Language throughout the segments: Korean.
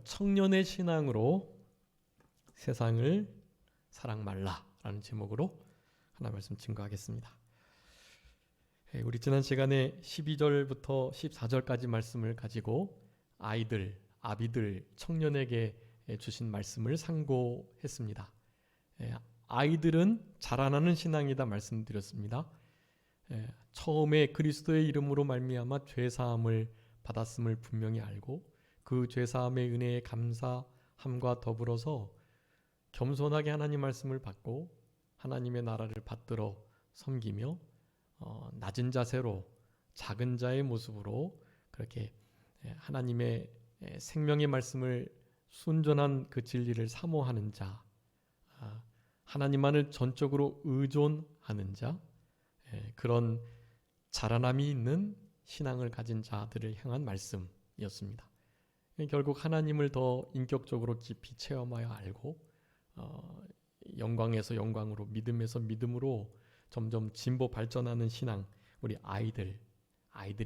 청년의 신앙으로 세상을 사랑 말라라는 제목으로 하나 말씀 증거하겠습니다. 우리 지난 시간에 12절부터 14절까지 말씀을 가지고 아비들, 청년에게 주신 말씀을 상고했습니다. 아이들은 자라나는 신앙이다 말씀드렸습니다. 처음에 그리스도의 이름으로 말미암아 죄사함을 받았음을 분명히 알고 그 죄사함의 은혜에 감사함과 더불어서 겸손하게 하나님 말씀을 받고 하나님의 나라를 받들어 섬기며 낮은 자세로 작은 자의 모습으로 그렇게 하나님의 생명의 말씀을 순전한 그 진리를 사모하는 자, 하나님만을 전적으로 의존하는 자, 그런 자라남이 있는 신앙을 가진 자들을 향한 말씀이었습니다. 결국 하나님을 더 인격적으로 깊이 체험하여 알고 영광에서 영광으로, 믿음에서 믿음으로 점점 진보 발전하는 신앙, 우리 아이들의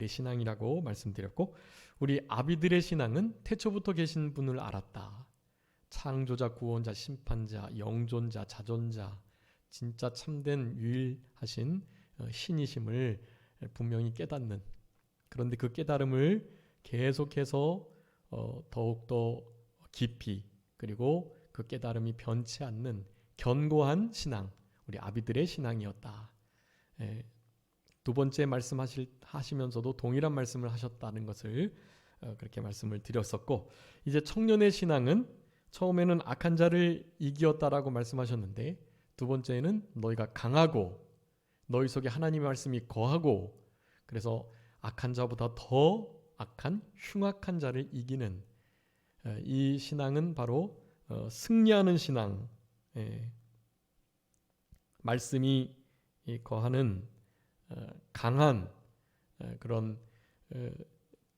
신앙이라고 말씀드렸고, 우리 아비들의 신앙은 태초부터 계신 분을 알았다. 창조자, 구원자, 심판자, 영존자, 자존자, 진짜 참된 유일하신 신이심을 분명히 깨닫는, 그런데 그 깨달음을 계속해서 더욱더 깊이, 그리고 그 깨달음이 변치 않는 견고한 신앙, 우리 아비들의 신앙이었다. 두 번째 말씀하시면서도 동일한 말씀을 하셨다는 것을 그렇게 말씀을 드렸었고, 이제 청년의 신앙은 처음에는 악한 자를 이기었다라고 말씀하셨는데, 두 번째는 너희가 강하고 너희 속에 하나님의 말씀이 거하고, 그래서 악한 자보다 더 악한 흉악한 자를 이기는 이 신앙은 바로 승리하는 신앙, 말씀이 거하는 강한 그런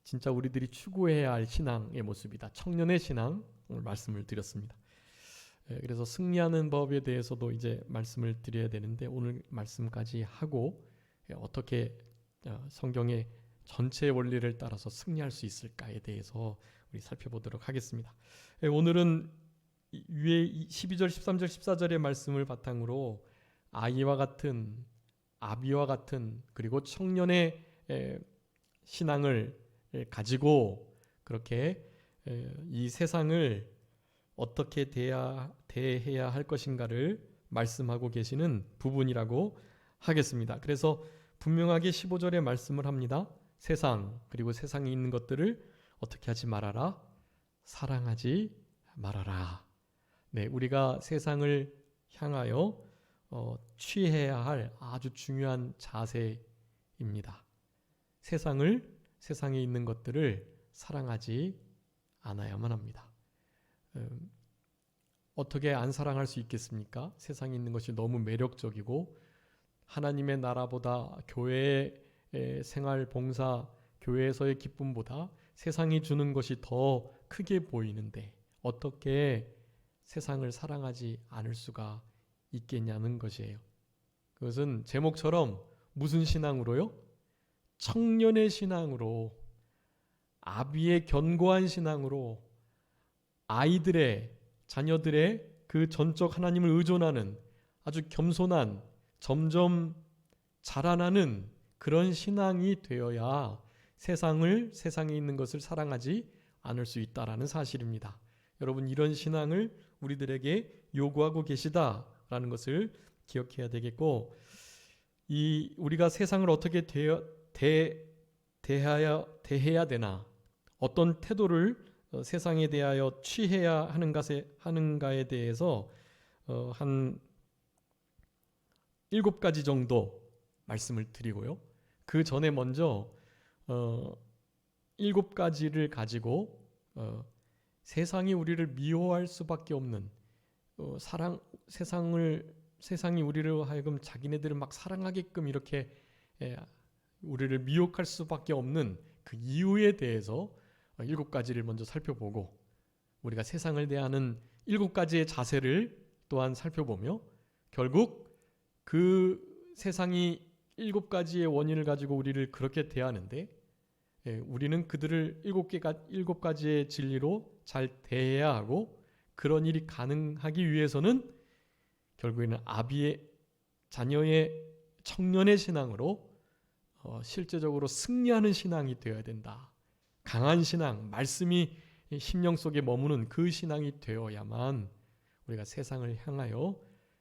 진짜 우리들이 추구해야 할 신앙의 모습이다. 청년의 신앙, 오늘 말씀을 드렸습니다. 그래서 승리하는 법에 대해서도 이제 말씀을 드려야 되는데, 오늘 말씀까지 하고 어떻게 성경의 전체 원리를 따라서 승리할 수 있을까에 대해서 우리 살펴보도록 하겠습니다. 오늘은 위에 12절, 13절, 14절의 말씀을 바탕으로 아비와 같은 그리고 청년의 신앙을 가지고 그렇게 이 세상을 어떻게 대해야 할 것인가를 말씀하고 계시는 부분이라고 하겠습니다. 그래서 분명하게 15절에 말씀을 합니다. 세상, 그리고 세상에 있는 것들을 어떻게 하지 말아라? 사랑하지 말아라. 네, 우리가 세상을 향하여 취해야 할 아주 중요한 자세입니다. 세상에 있는 것들을 사랑하지 않아야만 합니다. 어떻게 안 사랑할 수 있겠습니까? 세상에 있는 것이 너무 매력적이고 하나님의 나라보다 교회의 생활 봉사, 교회에서의 기쁨보다 세상이 주는 것이 더 크게 보이는데 어떻게 세상을 사랑하지 않을 수가 있겠냐는 것이에요. 그것은 제목처럼 무슨 신앙으로요? 청년의 신앙으로, 아비의 견고한 신앙으로, 아이들의, 자녀들의 그 전적 하나님을 의존하는 아주 겸손한, 점점 자라나는 그런 신앙이 되어야 세상에 있는 것을 사랑하지 않을 수 있다라는 사실입니다. 여러분, 이런 신앙을 우리들에게 요구하고 계시다라는 것을 기억해야 되겠고, 우리가 세상을 어떻게 대해야 되나, 어떤 태도를 세상에 대하여 취해야 하는가에 대해서 한 7가지 정도 말씀을 드리고요. 그 전에 먼저 7가지를 가지고 세상이 우리를 미워할 수밖에 없는, 세상이 우리를 하여금 자기네들을 막 사랑하게끔 이렇게 우리를 미혹할 수밖에 없는 그 이유에 대해서 7가지를 먼저 살펴보고, 우리가 세상을 대하는 7가지의 자세를 또한 살펴보며, 결국 그 세상이 7가지의 원인을 가지고 우리를 그렇게 대하는데 우리는 그들을 일곱 가지의 진리로 잘 대해야 하고, 그런 일이 가능하기 위해서는 결국에는 아비의 자녀의 청년의 신앙으로 실제적으로 승리하는 신앙이 되어야 된다. 강한 신앙, 말씀이 심령 속에 머무는 그 신앙이 되어야만 우리가 세상을 향하여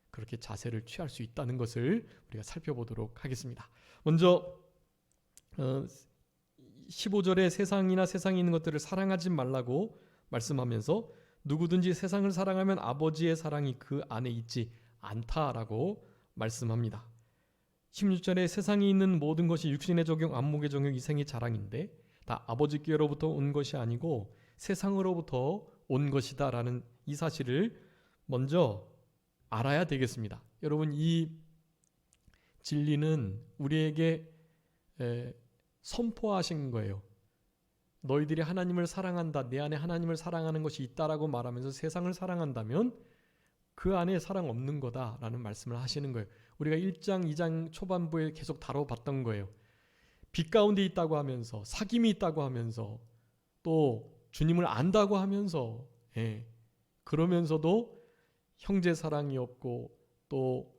그렇게 자세를 취할 수 있다는 것을 우리가 살펴보도록 하겠습니다. 먼저 15절에 세상이나 세상에 있는 것들을 사랑하지 말라고 말씀하면서 누구든지 세상을 사랑하면 아버지의 사랑이 그 안에 있지 않다라고 말씀합니다. 16절에 세상에 있는 모든 것이 육신의 적용, 안목의 적용, 이생의 자랑인데 다 아버지께로부터 온 것이 아니고 세상으로부터 온 것이다 라는 이 사실을 먼저 알아야 되겠습니다. 여러분, 이 진리는 우리에게 선포하신 거예요. 너희들이 하나님을 사랑한다, 내 안에 하나님을 사랑하는 것이 있다라고 말하면서 세상을 사랑한다면 그 안에 사랑 없는 거다라는 말씀을 하시는 거예요. 우리가 1장, 2장 초반부에 계속 다뤄봤던 거예요. 빛 가운데 있다고 하면서, 사귐이 있다고 하면서, 또 주님을 안다고 하면서, 그러면서도 형제 사랑이 없고 또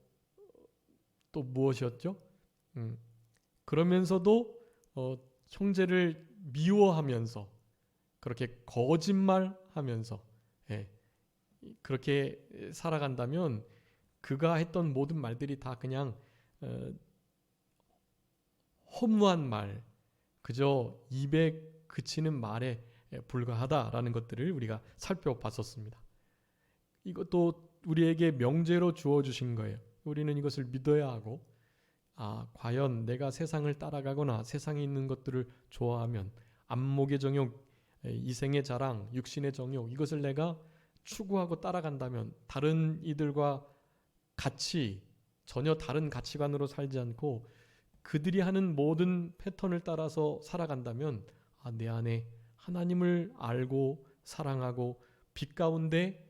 무엇이었죠? 그러면서도 형제를 미워하면서, 그렇게 거짓말하면서 그렇게 살아간다면 그가 했던 모든 말들이 다 그냥 허무한 말, 그저 입에 그치는 말에 불과하다라는 것들을 우리가 살펴봤었습니다. 이것도 우리에게 명제로 주어주신 거예요. 우리는 이것을 믿어야 하고, 과연 내가 세상을 따라가거나 세상에 있는 것들을 좋아하면 안목의 정욕, 이생의 자랑, 육신의 정욕, 이것을 내가 추구하고 따라간다면 다른 이들과 같이 전혀 다른 가치관으로 살지 않고 그들이 하는 모든 패턴을 따라서 살아간다면 내 안에 하나님을 알고 사랑하고 빛 가운데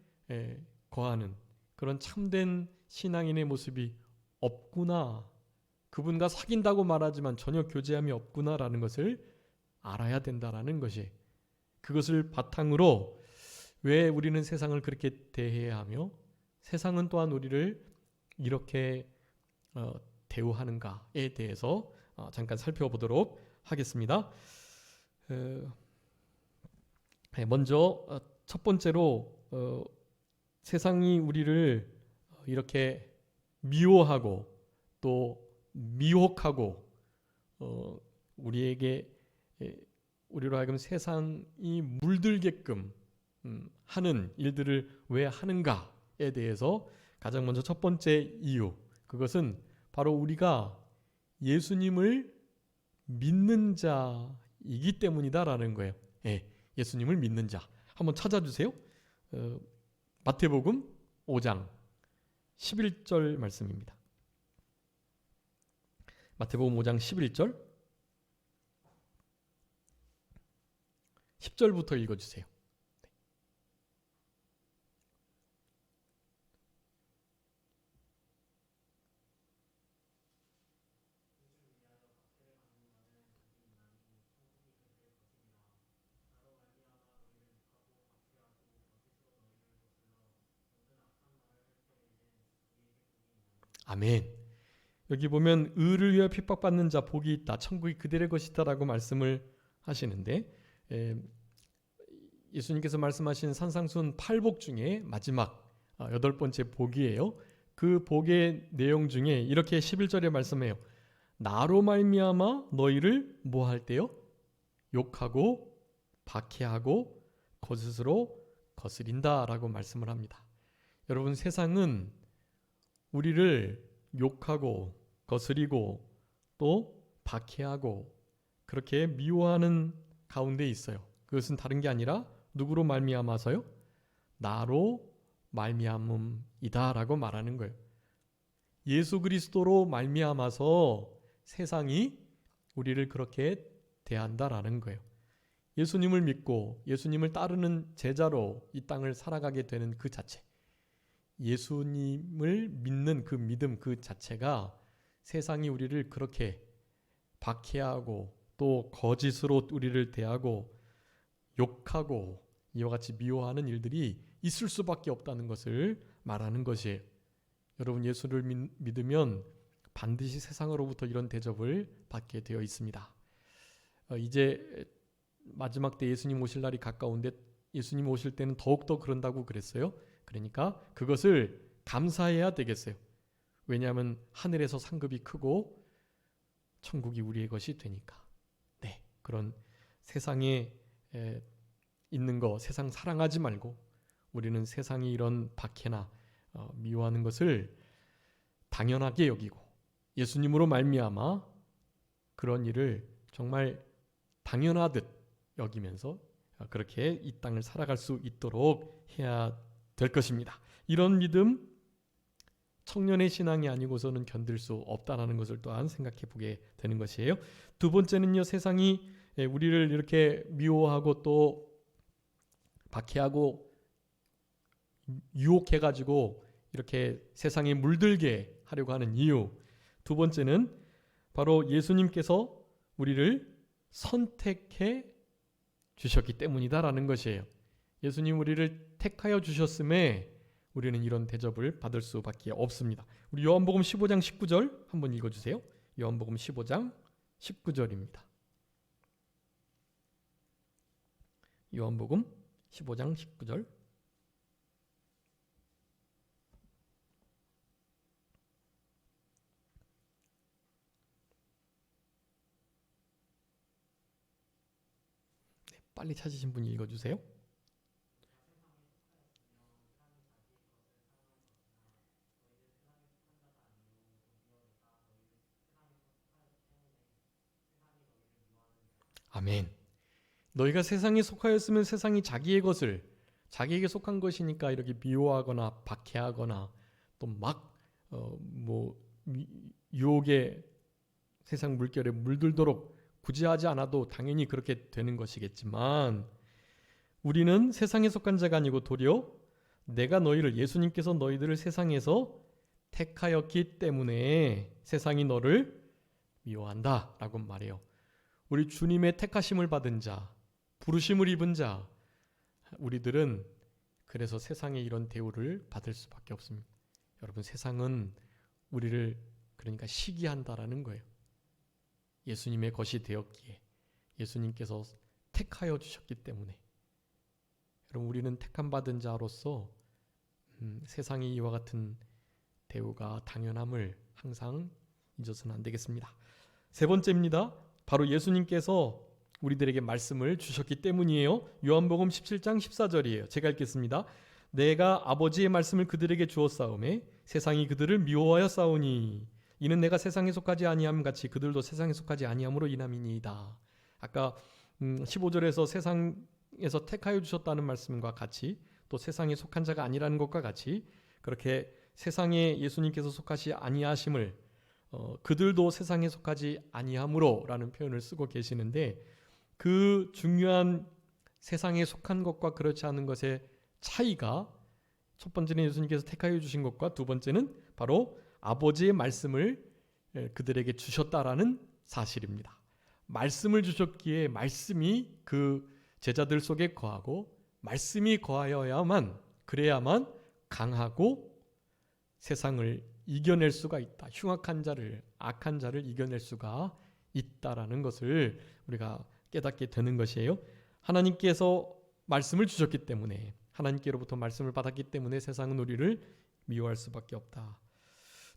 거하는 그런 참된 신앙인의 모습이 없구나, 그분과 사귄다고 말하지만 전혀 교제함이 없구나라는 것을 알아야 된다라는 것이, 그것을 바탕으로 왜 우리는 세상을 그렇게 대해야 하며 세상은 또한 우리를 이렇게 대우하는가에 대해서 잠깐 살펴보도록 하겠습니다. 먼저 첫 번째로 세상이 우리를 이렇게 미워하고 또 미혹하고 우리로 하여금 세상이 물들게끔 하는 일들을 왜 하는가에 대해서 가장 먼저 첫 번째 이유, 그것은 바로 우리가 예수님을 믿는 자이기 때문이다라는 거예요. 예수님을 믿는 자. 한번 찾아주세요. 마태복음 5장 11절 말씀입니다. 마태복음 5장 11절 10절부터 읽어주세요. 아멘. 여기 보면 의를 위하여 핍박받는 자 복이 있다, 천국이 그들의 것이다 라고 말씀을 하시는데, 예수님께서 말씀하신 산상순 8복 중에 마지막 8번째 복이에요. 그 복의 내용 중에 이렇게 11절에 말씀해요. 나로 말미암아 너희를 뭐 할 때요? 욕하고 박해하고 거짓으로 거스린다 라고 말씀을 합니다. 여러분, 세상은 우리를 욕하고 거스리고 또 박해하고 그렇게 미워하는 가운데 있어요. 그것은 다른 게 아니라 누구로 말미암아서요? 나로 말미암음이다 라고 말하는 거예요. 예수 그리스도로 말미암아서 세상이 우리를 그렇게 대한다라는 거예요. 예수님을 믿고 예수님을 따르는 제자로 이 땅을 살아가게 되는 그 자체, 예수님을 믿는 그 믿음 그 자체가 세상이 우리를 그렇게 박해하고 또 거짓으로 우리를 대하고 욕하고 이와 같이 미워하는 일들이 있을 수밖에 없다는 것을 말하는 것이에요. 여러분, 예수를 믿으면 반드시 세상으로부터 이런 대접을 받게 되어 있습니다. 이제 마지막 때 예수님 오실 날이 가까운데 예수님 오실 때는 더욱더 그런다고 그랬어요. 그러니까 그것을 감사해야 되겠어요. 왜냐하면 하늘에서 상급이 크고 천국이 우리의 것이 되니까. 네, 그런 세상에 있는 거, 세상 사랑하지 말고 우리는 세상이 이런 박해나 미워하는 것을 당연하게 여기고 예수님으로 말미암아 그런 일을 정말 당연하듯 여기면서 그렇게 이 땅을 살아갈 수 있도록 해야 될 것입니다. 이런 믿음, 청년의 신앙이 아니고서는 견딜 수 없다는 것을 또한 생각해 보게 되는 것이에요. 두 번째는요, 세상이 우리를 이렇게 미워하고 또 박해하고 유혹해가지고 이렇게 세상에 물들게 하려고 하는 이유. 두 번째는 바로 예수님께서 우리를 선택해 주셨기 때문이다라는 것이에요. 예수님 우리를 택하여 주셨음에 우리는 이런 대접을 받을 수밖에 없습니다. 우리 요한복음 15장 19절 한번 읽어주세요. 요한복음 15장 19절입니다. 요한복음 15장 19절. 네, 빨리 찾으신 분이 읽어주세요. 아멘. 너희가 세상에 속하였으면 세상이 자기의 것을 자기에게 속한 것이니까 이렇게 미워하거나 박해하거나 또 막 유혹의 세상 물결에 물들도록 굳이 하지 않아도 당연히 그렇게 되는 것이겠지만 우리는 세상에 속한 자가 아니고 도리어 내가 너희를 예수님께서 너희들을 세상에서 택하였기 때문에 세상이 너를 미워한다라고 말해요. 우리 주님의 택하심을 받은 자, 부르심을 입은 자, 우리들은 그래서 세상에 이런 대우를 받을 수밖에 없습니다. 여러분, 세상은 우리를 그러니까 시기한다라는 거예요. 예수님의 것이 되었기에 예수님께서 택하여 주셨기 때문에 여러분, 우리는 택함 받은 자로서 세상이 이와 같은 대우가 당연함을 항상 잊어서는 안 되겠습니다. 세 번째입니다. 바로 예수님께서 우리들에게 말씀을 주셨기 때문이에요. 요한복음 17장 14절이에요. 제가 읽겠습니다. 내가 아버지의 말씀을 그들에게 주었사오매 세상이 그들을 미워하여 싸우니 이는 내가 세상에 속하지 아니함 같이 그들도 세상에 속하지 아니함으로 인함이니이다. 아까 15절에서 세상에서 택하여 주셨다는 말씀과 같이 또 세상에 속한 자가 아니라는 것과 같이 그렇게 세상에 예수님께서 속하지 아니하심을 그들도 세상에 속하지 아니함으로 라는 표현을 쓰고 계시는데 그 중요한 세상에 속한 것과 그렇지 않은 것의 차이가 첫 번째는 예수님께서 택하여 주신 것과 두 번째는 바로 아버지의 말씀을 그들에게 주셨다라는 사실입니다. 말씀을 주셨기에 말씀이 그 제자들 속에 거하고 말씀이 거하여야만 그래야만 강하고 세상을 이겨낼 수가 있다. 흉악한 자를 악한 자를 이겨낼 수가 있다라는 것을 우리가 깨닫게 되는 것이에요. 하나님께서 말씀을 주셨기 때문에 하나님께로부터 말씀을 받았기 때문에 세상은 우리를 미워할 수밖에 없다.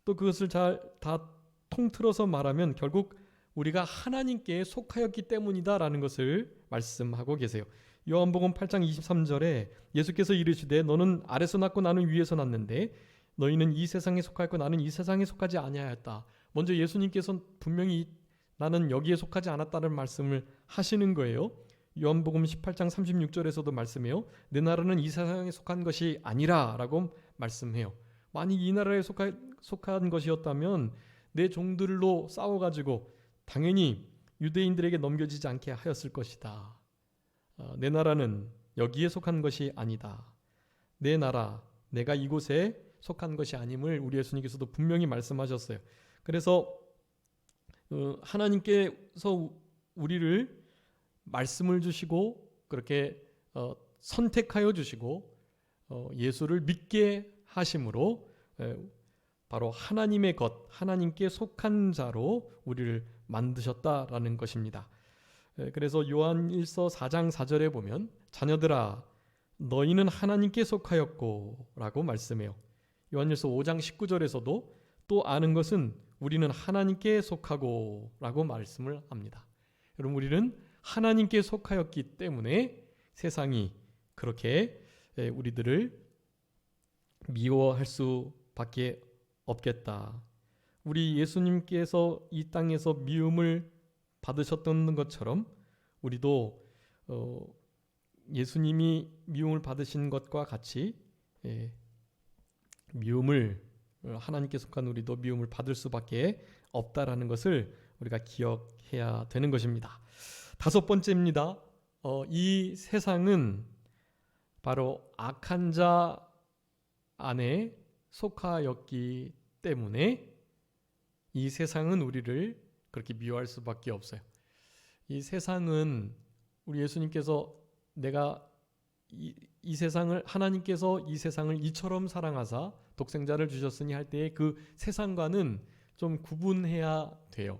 또 그것을 다 통틀어서 말하면 결국 우리가 하나님께 속하였기 때문이다라는 것을 말씀하고 계세요. 요한복음 8장 23절에 예수께서 이르시되 너는 아래서 났고 나는 위에서 났는데 너희는 이 세상에 속하였고 나는 이 세상에 속하지 아니하였다. 먼저 예수님께서 분명히 나는 여기에 속하지 않았다는 말씀을 하시는 거예요. 요한복음 18장 36절에서도 말씀해요. 내 나라는 이 세상에 속한 것이 아니라 라고 말씀해요. 만약 이 나라에 속한 것이었다면 내 종들로 싸워가지고 당연히 유대인들에게 넘겨지지 않게 하였을 것이다. 내 나라는 여기에 속한 것이 아니다. 내 나라, 내가 이곳에 속한 것이 아님을 우리 예수님께서도 분명히 말씀하셨어요. 그래서 하나님께서 우리를 말씀을 주시고 그렇게 선택하여 주시고 예수를 믿게 하심으로 바로 하나님의 것, 하나님께 속한 자로 우리를 만드셨다라는 것입니다. 그래서 요한일서 4장 4절에 보면 자녀들아 너희는 하나님께 속하였고 라고 말씀해요. 요한일서 5장 19절에서도 또 아는 것은 우리는 하나님께 속하고 라고 말씀을 합니다. 여러분 우리는 하나님께 속하였기 때문에 세상이 그렇게 우리들을 미워할 수밖에 없겠다. 우리 예수님께서 이 땅에서 미움을 받으셨던 것처럼 우리도 예수님이 미움을 받으신 것과 같이 미움을 하나님께 속한 우리도 미움을 받을 수밖에 없다라는 것을 우리가 기억해야 되는 것입니다. 다섯 번째입니다. 이 세상은 바로 악한 자 안에 속하였기 때문에 이 세상은 우리를 그렇게 미워할 수밖에 없어요. 이 세상은 우리 예수님께서 내가 이 세상을 하나님께서 이 세상을 이처럼 사랑하사 독생자를 주셨으니 할 때의 그 세상과는 좀 구분해야 돼요.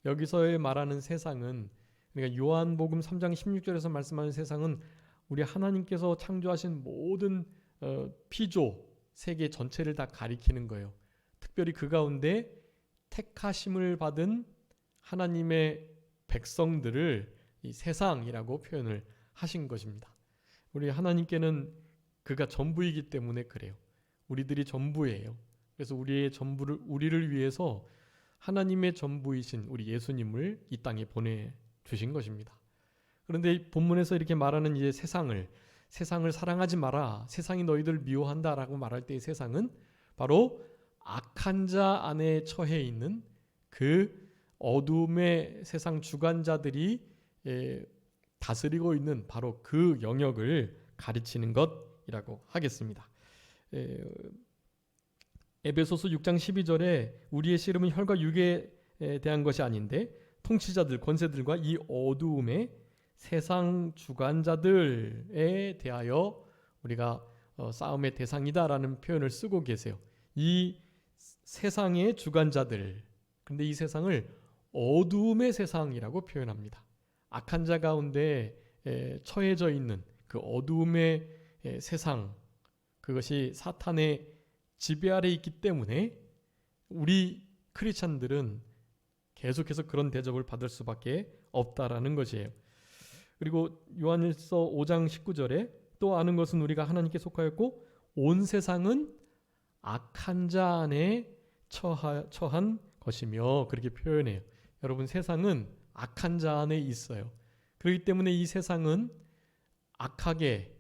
여기서의 말하는 세상은 그러니까 요한복음 3장 16절에서 말씀하는 세상은 우리 하나님께서 창조하신 모든 피조 세계 전체를 다 가리키는 거예요. 특별히 그 가운데 택하심을 받은 하나님의 백성들을 이 세상이라고 표현을 하신 것입니다. 우리 하나님께는 그가 전부이기 때문에 그래요. 우리들이 전부예요. 그래서 우리를 위해서 하나님의 전부이신 우리 예수님을 이 땅에 보내주신 것입니다. 그런데 본문에서 이렇게 말하는 이제 세상을 사랑하지 마라. 세상이 너희들을 미워한다라고 말할 때의 세상은 바로 악한 자 안에 처해 있는 그 어둠의 세상 주관자들이 다스리고 있는 바로 그 영역을 가르치는 것이라고 하겠습니다. 에베소서 6장 12절에 우리의 씨름은 혈과 육에 대한 것이 아닌데 통치자들, 권세들과 이 어두움의 세상 주관자들에 대하여 우리가 싸움의 대상이다라는 표현을 쓰고 계세요. 이 세상의 주관자들, 근데 이 세상을 어두움의 세상이라고 표현합니다. 악한 자 가운데 처해져 있는 그 어두움의 세상, 그것이 사탄의 지배 아래 있기 때문에 우리 크리스찬들은 계속해서 그런 대접을 받을 수밖에 없다라는 것이에요. 그리고 요한일서 5장 19절에 또 아는 것은 우리가 하나님께 속하였고 온 세상은 악한 자 안에 처한 것이며 그렇게 표현해요. 여러분 세상은 악한 자 안에 있어요. 그렇기 때문에 이 세상은 악하게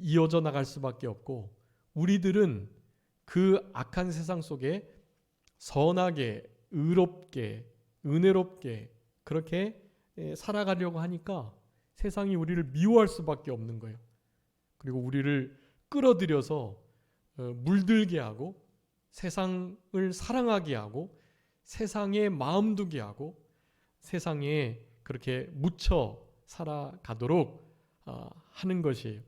이어져 나갈 수밖에 없고 우리들은 그 악한 세상 속에 선하게, 의롭게, 은혜롭게 그렇게 살아가려고 하니까 세상이 우리를 미워할 수밖에 없는 거예요. 그리고 우리를 끌어들여서 물들게 하고 세상을 사랑하게 하고 세상에 마음 두게 하고 세상에 그렇게 묻혀 살아가도록 하는 것이에요.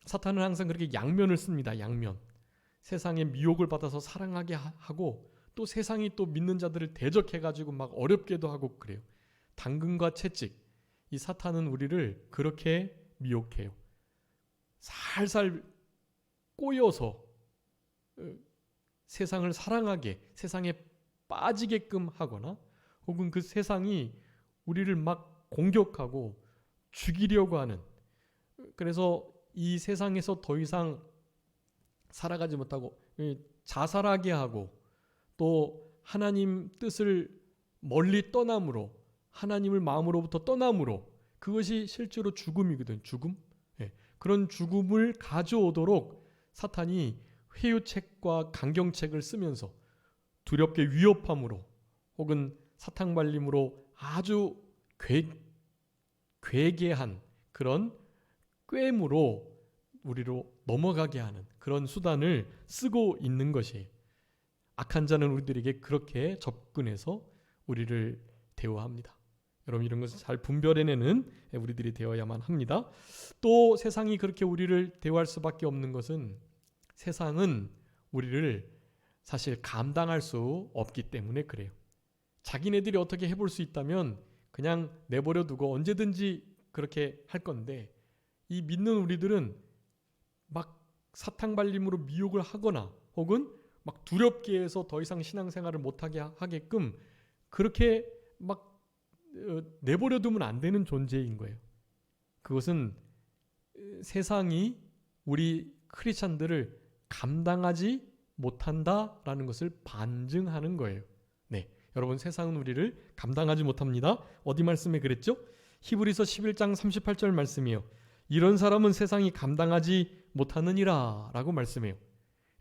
사탄은 항상 그렇게 양면을 씁니다. 양면. 세상의 미혹을 받아서 사랑하게 하고 또 세상이 또 믿는 자들을 대적해가지고 막 어렵게도 하고 그래요. 당근과 채찍. 이 사탄은 우리를 그렇게 미혹해요. 살살 꼬여서 세상을 사랑하게, 세상에 빠지게끔 하거나 혹은 그 세상이 우리를 막 공격하고 죽이려고 하는, 그래서 이 세상에서 더 이상 살아가지 못하고 자살하게 하고 또 하나님 뜻을 멀리 떠남으로, 하나님을 마음으로부터 떠남으로, 그것이 실제로 죽음이거든. 죽음. 그런 죽음을 가져오도록 사탄이 회유책과 강경책을 쓰면서 두렵게 위협함으로 혹은 사탕발림으로 아주 괴계한 그런 꾀무로 우리로 넘어가게 하는 그런 수단을 쓰고 있는 것이에요. 악한 자는 우리들에게 그렇게 접근해서 우리를 대우합니다. 여러분 이런 것을 잘 분별해내는 우리들이 되어야만 합니다. 또 세상이 그렇게 우리를 대우할 수밖에 없는 것은 세상은 우리를 사실 감당할 수 없기 때문에 그래요. 자기네들이 어떻게 해볼 수 있다면 그냥 내버려 두고 언제든지 그렇게 할 건데 이 믿는 우리들은 막 사탕발림으로 미혹을 하거나 혹은 막 두렵게 해서 더 이상 신앙생활을 못하게 하게끔 그렇게 막 내버려 두면 안 되는 존재인 거예요. 그것은 세상이 우리 크리스찬들을 감당하지 못한다라는 것을 반증하는 거예요. 네, 여러분 세상은 우리를 감당하지 못합니다. 어디 말씀에 그랬죠? 히브리서 11장 38절 말씀이에요. 이런 사람은 세상이 감당하지 못하느니라 라고 말씀해요.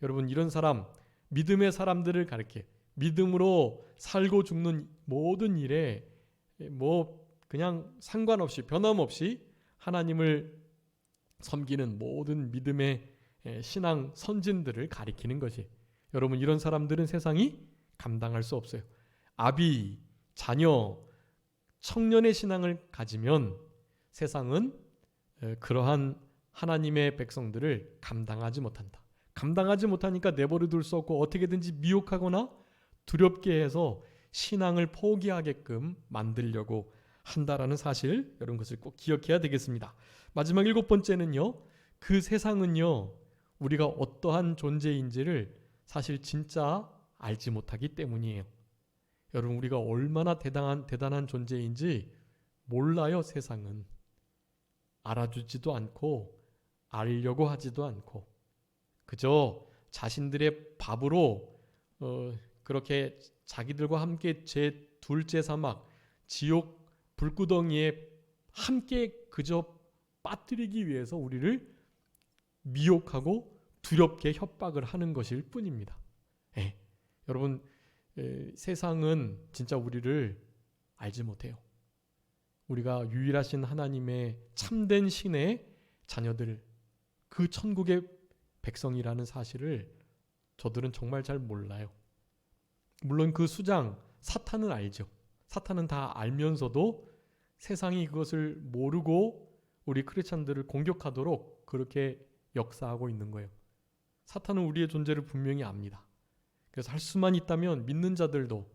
여러분 이런 사람, 믿음의 사람들을 가리켜 믿음으로 살고 죽는 모든 일에 뭐 그냥 상관없이 변함없이 하나님을 섬기는 모든 믿음의 신앙 선진들을 가리키는 것이 여러분 이런 사람들은 세상이 감당할 수 없어요. 아비, 자녀, 청년의 신앙을 가지면 세상은 그러한 하나님의 백성들을 감당하지 못한다. 감당하지 못하니까 내버려 둘 수 없고 어떻게든지 미혹하거나 두렵게 해서 신앙을 포기하게끔 만들려고 한다라는 사실 이런 것을 꼭 기억해야 되겠습니다. 마지막 7번째는요. 그 세상은요. 우리가 어떠한 존재인지를 사실 진짜 알지 못하기 때문이에요. 여러분 우리가 얼마나 대단한 존재인지 몰라요. 세상은. 알아주지도 않고 알려고 하지도 않고 그저 자신들의 밥으로 그렇게 자기들과 함께 제 둘째 사막 지옥 불구덩이에 함께 그저 빠뜨리기 위해서 우리를 미혹하고 두렵게 협박을 하는 것일 뿐입니다. 여러분 세상은 진짜 우리를 알지 못해요. 우리가 유일하신 하나님의 참된 신의 자녀들 그 천국의 백성이라는 사실을 저들은 정말 잘 몰라요. 물론 그 수장 사탄은 알죠. 사탄은 다 알면서도 세상이 그것을 모르고 우리 크리스찬들을 공격하도록 그렇게 역사하고 있는 거예요. 사탄은 우리의 존재를 분명히 압니다. 그래서 할 수만 있다면 믿는 자들도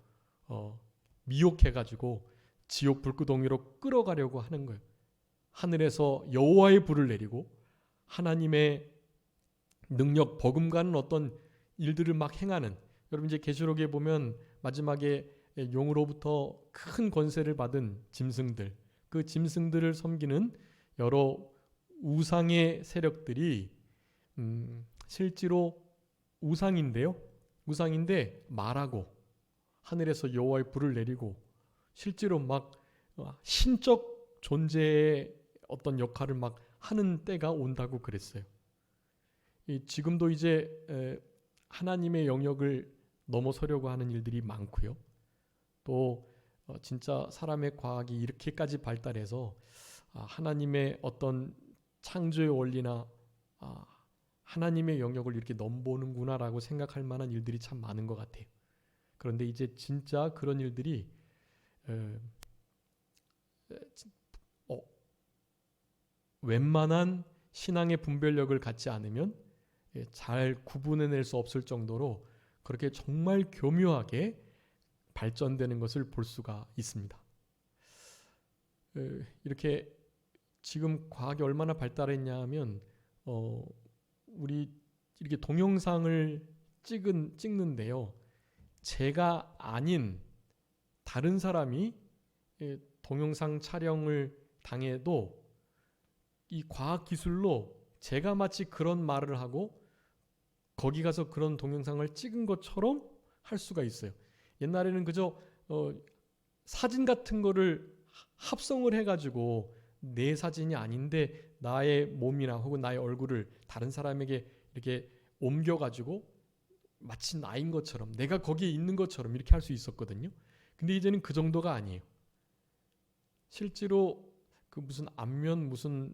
미혹해가지고 지옥 불구덩이로 끌어가려고 하는 거예요. 하늘에서 여호와의 불을 내리고 하나님의 능력 버금가는 어떤 일들을 막 행하는 여러분 이제 계시록에 보면 마지막에 용으로부터 큰 권세를 받은 짐승들 그 짐승들을 섬기는 여러 우상의 세력들이 실제로 우상인데요. 우상인데 말하고 하늘에서 여호와의 불을 내리고 실제로 막 신적 존재의 어떤 역할을 막 하는 때가 온다고 그랬어요. 지금도 이제 하나님의 영역을 넘어서려고 하는 일들이 많고요. 또 진짜 사람의 과학이 이렇게까지 발달해서 하나님의 어떤 창조의 원리나 하나님의 영역을 이렇게 넘보는구나라고 생각할 만한 일들이 참 많은 것 같아요. 그런데 이제 진짜 그런 일들이 웬만한 신앙의 분별력을 갖지 않으면 잘 구분해낼 수 없을 정도로 그렇게 정말 교묘하게 발전되는 것을 볼 수가 있습니다. 이렇게 지금 과학이 얼마나 발달했냐 하면 우리 이렇게 동영상을 찍는데요. 제가 아닌 다른 사람이 동영상 촬영을 당해도 이 과학 기술로 제가 마치 그런 말을 하고 거기 가서 그런 동영상을 찍은 것처럼 할 수가 있어요. 옛날에는 그저 사진 같은 거를 합성을 해가지고 내 사진이 아닌데 나의 몸이나 혹은 나의 얼굴을 다른 사람에게 이렇게 옮겨가지고 마치 나인 것처럼 내가 거기에 있는 것처럼 이렇게 할 수 있었거든요. 근데 이제는 그 정도가 아니에요. 실제로 그 무슨 안면 무슨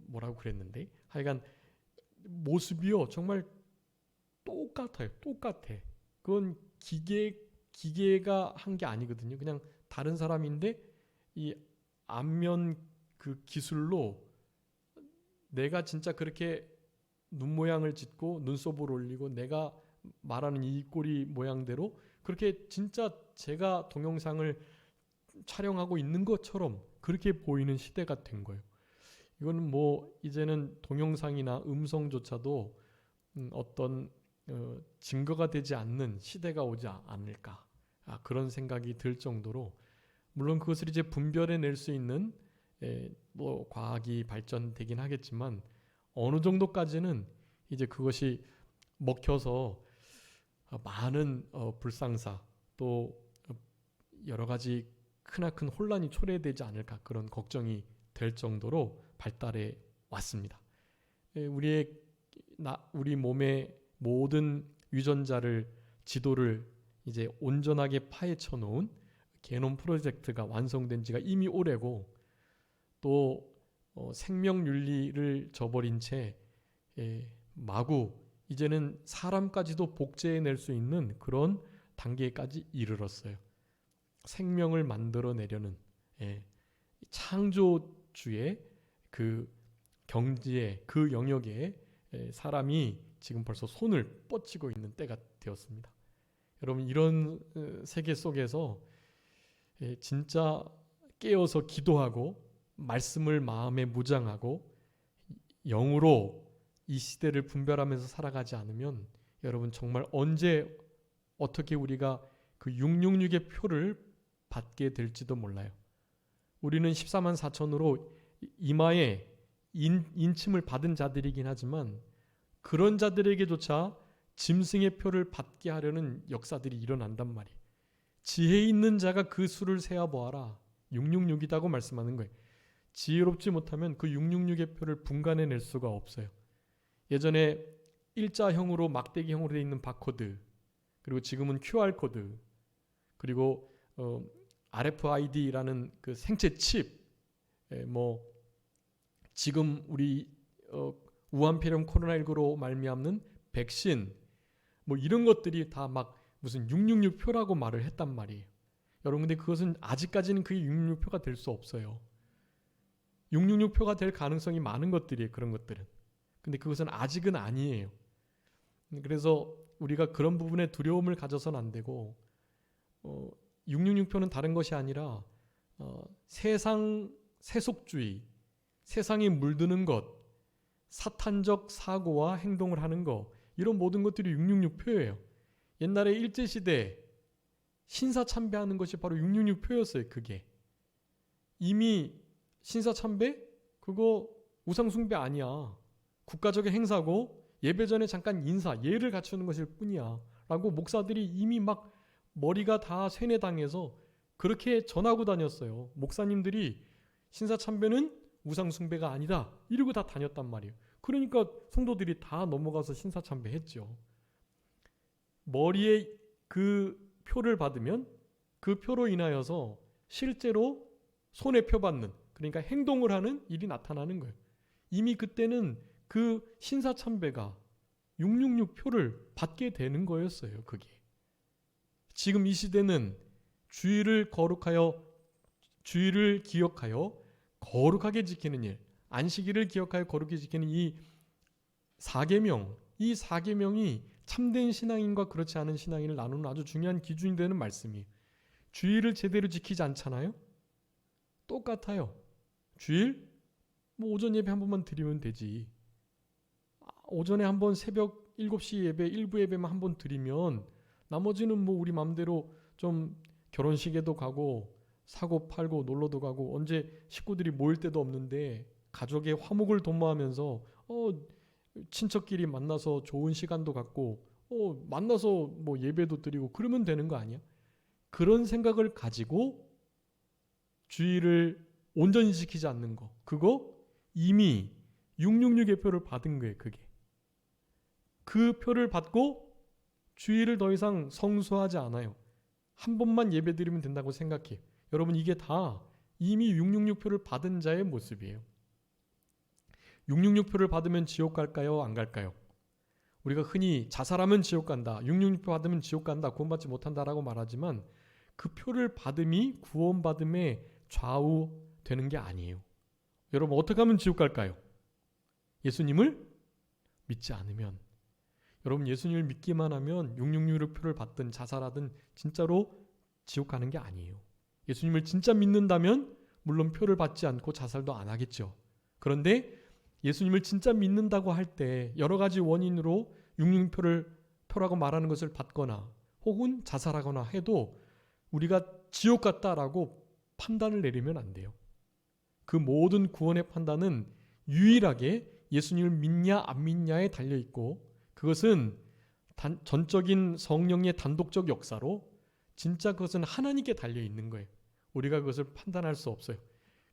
뭐라고 그랬는데 하여간 모습이요 정말 똑같아요. 똑같아. 그건 기계가 한 게 아니거든요. 그냥 다른 사람인데 이 안면 그 기술로 내가 진짜 그렇게 눈 모양을 짓고 눈썹을 올리고 내가 말하는 이 꼬리 모양대로 그렇게 진짜 제가 동영상을 촬영하고 있는 것처럼 그렇게 보이는 시대가 된 거예요. 이거는 뭐 이제는 동영상이나 음성조차도 어떤 증거가 되지 않는 시대가 오지 않을까 그런 생각이 들 정도로 물론 그것을 이제 분별해낼 수 있는 뭐 과학이 발전되긴 하겠지만 어느 정도까지는 이제 그것이 먹혀서 많은 불상사 또 여러 가지 크나큰 혼란이 초래되지 않을까 그런 걱정이 될 정도로 발달해 왔습니다. 우리 몸의 모든 유전자를 지도를 이제 온전하게 파헤쳐 놓은 게놈 프로젝트가 완성된 지가 이미 오래고 또 생명윤리를 저버린 채 마구 이제는 사람까지도 복제해낼 수 있는 그런 단계까지 이르렀어요. 생명을 만들어내려는 창조주의 그 경지에 그 영역에 사람이 지금 벌써 손을 뻗치고 있는 때가 되었습니다. 여러분 이런 세계 속에서 진짜 깨어서 기도하고 말씀을 마음에 무장하고 영으로 이 시대를 분별하면서 살아가지 않으면 여러분 정말 언제 어떻게 우리가 그 666의 표를 받게 될지도 몰라요. 우리는 14만 4천으로 이마에 인침을 받은 자들이긴 하지만 그런 자들에게조차 짐승의 표를 받게 하려는 역사들이 일어난단 말이에요. 지혜 있는 자가 그 수를 세어보아라. 666이다고 말씀하는 거예요. 지혜롭지 못하면 그 666의 표를 분간해낼 수가 없어요. 예전에 일자형으로 막대기형으로 되어 있는 바코드 그리고 지금은 QR코드 그리고 RFID라는 그 생체 칩 뭐 지금 우리 우한폐렴 코로나19로 말미암는 백신 뭐 이런 것들이 다 막 무슨 666표라고 말을 했단 말이에요. 여러분 근데 그것은 아직까지는 그게 666표가 될 수 없어요. 666표가 될 가능성이 많은 것들이에요. 그런 것들은. 근데 그것은 아직은 아니에요. 그래서 우리가 그런 부분에 두려움을 가져서는 안 되고 666표는 다른 것이 아니라 세상 세속주의, 세상에 물드는 것, 사탄적 사고와 행동을 하는 것 이런 모든 것들이 666표예요. 옛날에 일제시대 신사참배하는 것이 바로 666표였어요. 그게. 이미 신사참배? 그거 우상숭배 아니야. 국가적인 행사고 예배 전에 잠깐 인사, 예를 갖추는 것일 뿐이야. 라고 목사들이 이미 막 머리가 다 세뇌당해서 그렇게 전하고 다녔어요. 목사님들이 신사참배는 우상숭배가 아니다. 이러고 다 다녔단 말이에요. 그러니까 성도들이 다 넘어가서 신사참배 했죠. 머리에 그 표를 받으면 그 표로 인하여서 실제로 손해표 받는 그러니까 행동을 하는 일이 나타나는 거예요. 이미 그때는 그 신사참배가 666표를 받게 되는 거였어요. 그게. 지금 이 시대는 주의를 기억하여 거룩하게 지키는 일, 안식일을 기억하여 거룩하게 지키는 이 4계명, 이 4계명이 참된 신앙인과 그렇지 않은 신앙인을 나누는 아주 중요한 기준이 되는 말씀이에요. 주일을 제대로 지키지 않잖아요? 똑같아요. 주일? 뭐 오전 예배 한 번만 드리면 되지. 오전에 한 번 새벽 7시 예배, 일부 예배만 한 번 드리면 나머지는 뭐 우리 마음대로 좀 결혼식에도 가고 사고 팔고 놀러도 가고 언제 식구들이 모일 때도 없는데 가족의 화목을 도모하면서 친척끼리 만나서 좋은 시간도 갖고 만나서 뭐 예배도 드리고 그러면 되는 거 아니야? 그런 생각을 가지고 주의를 온전히 지키지 않는 거 그거 이미 666의 표를 받은 거예요. 그게. 그 표를 받고 주의를 더 이상 성수하지 않아요. 한 번만 예배 드리면 된다고 생각해요. 여러분 이게 다 이미 666표를 받은 자의 모습이에요. 666표를 받으면 지옥 갈까요? 안 갈까요? 우리가 흔히 자살하면 지옥 간다. 666표 받으면 지옥 간다. 구원받지 못한다라고 말하지만 그 표를 받음이 구원받음에 좌우되는 게 아니에요. 여러분 어떻게 하면 지옥 갈까요? 예수님을 믿지 않으면. 여러분 예수님을 믿기만 하면 666표를 받든 자살하든 진짜로 지옥 가는 게 아니에요. 예수님을 진짜 믿는다면 물론 표를 받지 않고 자살도 안 하겠죠. 그런데 예수님을 진짜 믿는다고 할 때 여러 가지 원인으로 666표라고 말하는 것을 받거나 혹은 자살하거나 해도 우리가 지옥 갔다라고 판단을 내리면 안 돼요. 그 모든 구원의 판단은 유일하게 예수님을 믿냐 안 믿냐에 달려있고 그것은 전적인 성령의 단독적 역사로 진짜 그것은 하나님께 달려있는 거예요. 우리가 그것을 판단할 수 없어요.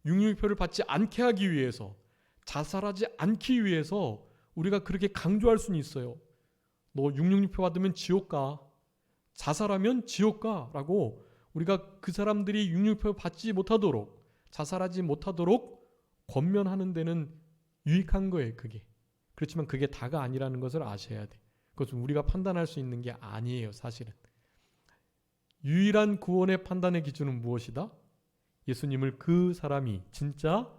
666표를 받지 않게 하기 위해서 자살하지 않기 위해서 우리가 그렇게 강조할 수는 있어요. 너 666표 받으면 지옥 가. 자살하면 지옥 가. 라고 우리가 그 사람들이 666표 받지 못하도록 자살하지 못하도록 권면하는 데는 유익한 거예요. 그게. 그렇지만 그게 다가 아니라는 것을 아셔야 돼. 그것은 우리가 판단할 수 있는 게 아니에요. 사실은. 유일한 구원의 판단의 기준은 무엇이다? 예수님을 그 사람이 진짜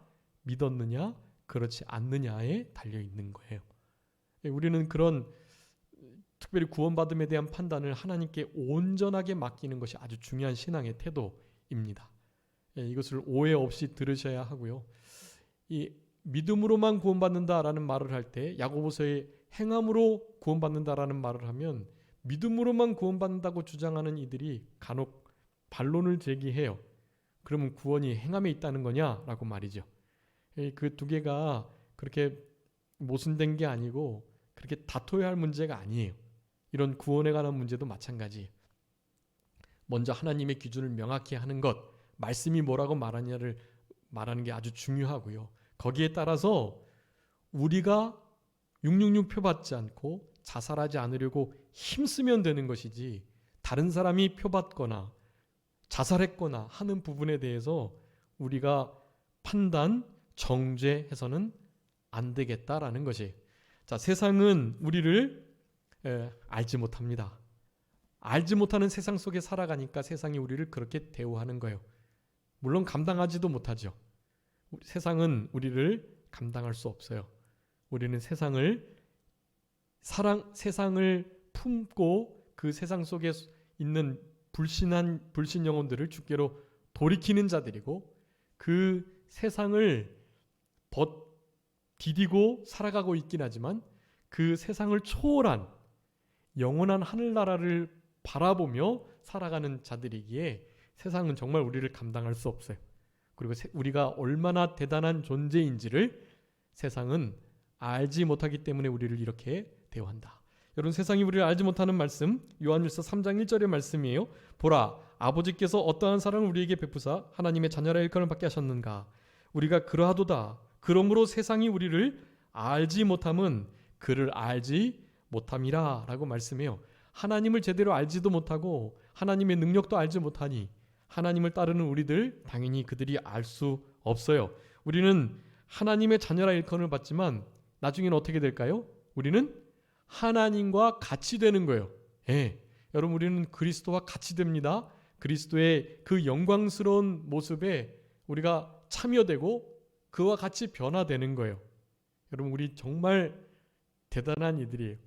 믿었느냐 그렇지 않느냐에 달려있는 거예요. 우리는 그런 특별히 구원받음에 대한 판단을 하나님께 온전하게 맡기는 것이 아주 중요한 신앙의 태도입니다. 이것을 오해 없이 들으셔야 하고요. 이 믿음으로만 구원받는다라는 말을 할 때 야고보서의 행함으로 구원받는다라는 말을 하면 믿음으로만 구원받는다고 주장하는 이들이 간혹 반론을 제기해요. 그러면 구원이 행함에 있다는 거냐라고 말이죠. 그 두 개가 그렇게 모순된 게 아니고 그렇게 다퉈야 할 문제가 아니에요. 이런 구원에 관한 문제도 마찬가지예요. 먼저 하나님의 기준을 명확히 하는 것, 말씀이 뭐라고 말하냐를 말하는 게 아주 중요하고요. 거기에 따라서 우리가 666표 받지 않고 자살하지 않으려고 힘쓰면 되는 것이지 다른 사람이 표 받거나 자살했거나 하는 부분에 대해서 우리가 판단, 정죄해서는 안 되겠다라는 것이. 자, 세상은 우리를 알지 못합니다. 알지 못하는 세상 속에 살아가니까 세상이 우리를 그렇게 대우하는 거예요. 물론 감당하지도 못하죠. 세상은 우리를 감당할 수 없어요. 우리는 세상을 품고 그 세상 속에 있는 불신 영혼들을 주께로 돌이키는 자들이고 그 세상을 디디고 살아가고 있긴 하지만 그 세상을 초월한 영원한 하늘나라를 바라보며 살아가는 자들이기에 세상은 정말 우리를 감당할 수 없어요. 그리고 우리가 얼마나 대단한 존재인지를 세상은 알지 못하기 때문에 우리를 이렇게 대우한다. 여러분 세상이 우리를 알지 못하는 말씀 요한일서 3장 1절의 말씀이에요. 보라 아버지께서 어떠한 사랑을 우리에게 베푸사 하나님의 자녀라 일컬음을 받게 하셨는가. 우리가 그러하도다. 그러므로 세상이 우리를 알지 못함은 그를 알지 못함이라 라고 말씀해요. 하나님을 제대로 알지도 못하고 하나님의 능력도 알지 못하니 하나님을 따르는 우리들 당연히 그들이 알 수 없어요. 우리는 하나님의 자녀라 일컬음을 받지만 나중에는 어떻게 될까요? 우리는 하나님과 같이 되는 거예요. 여러분 우리는 그리스도와 같이 됩니다. 그리스도의 그 영광스러운 모습에 우리가 참여되고 그와 같이 변화되는 거예요. 여러분 우리 정말 대단한 이들이에요.